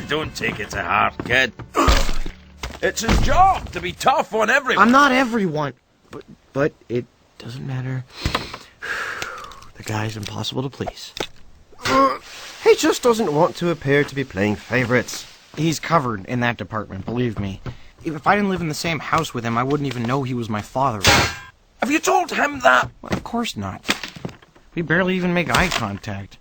Don't take it to heart, kid. It's his job to be tough on everyone. I'm not everyone. But it doesn't matter. The guy's impossible to please. He just doesn't want to appear to be playing favorites. He's covered in that department, believe me. If I didn't live in the same house with him, I wouldn't even know he was my father. Have you told him that? Well, of course not. We barely even make eye contact.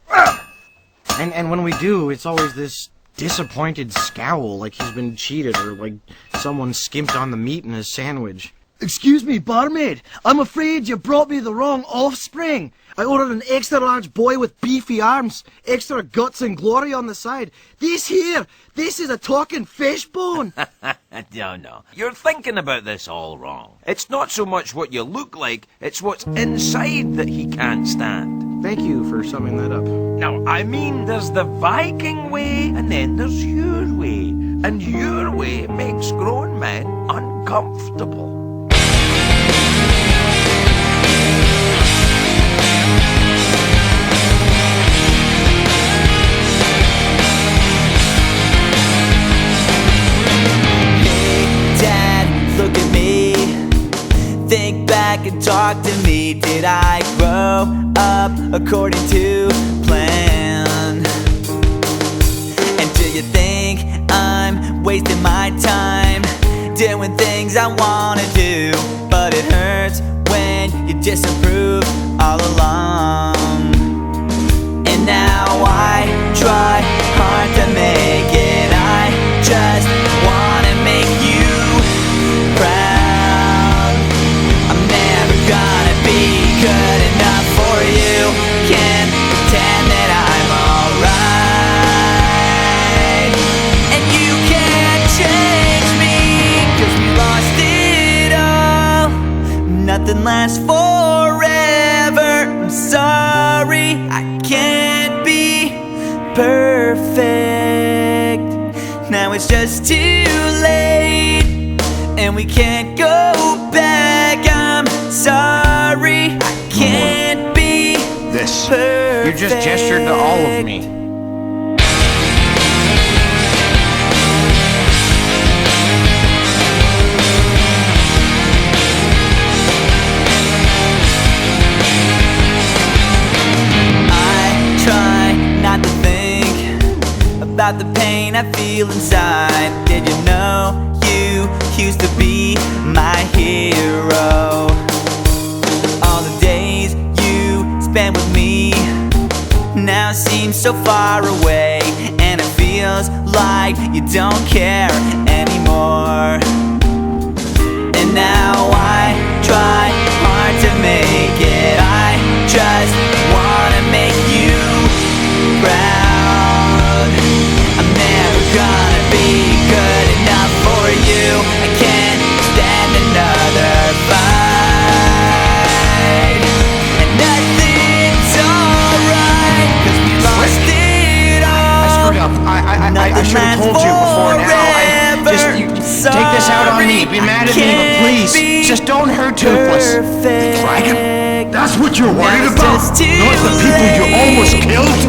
And when we do, it's always this disappointed scowl, like he's been cheated or like someone skimped on the meat in his sandwich. Excuse me, barmaid. I'm afraid you brought me the wrong offspring. I ordered an extra large boy with beefy arms, extra guts and glory on the side. This is a talking fish bone. No. You're thinking about this all wrong. It's not so much what you look like, it's what's inside that he can't stand. Thank you for summing that up. Now, I mean, there's the Viking way, and then there's your way. And your way makes grown men uncomfortable. Look at me, think back and talk to me. Did I grow up according to plan? And do you think I'm wasting my time doing things I wanna do? But it hurts when you disapprove all along. And now I try hard to make it. I just wanna make you proud. I'm never gonna be good enough for you. Can't pretend that I'm alright. And you can't change me, 'cause we lost it all. Nothing lasts forever. I'm sorry, I can't be perfect. Now it's just too late, and we can't go back. I'm sorry, I can't be This. perfect. You just gestured to all of me. I try not to think about the pain I feel inside. Did you know you used to be my hero? All the days you spent with me now seem so far away, and it feels like you don't care anymore. And now I try hard to make it. I just wanna make you proud. I'm never gonna be good enough for you. I can't stand another fight. And nothing's alright, 'cause we lost it all. I screwed up. I should have told you before now. Take this out on me. Be mad at me, but please, just don't hurt Toothless. Dragon? That's what you're worried about? Not the people you almost killed?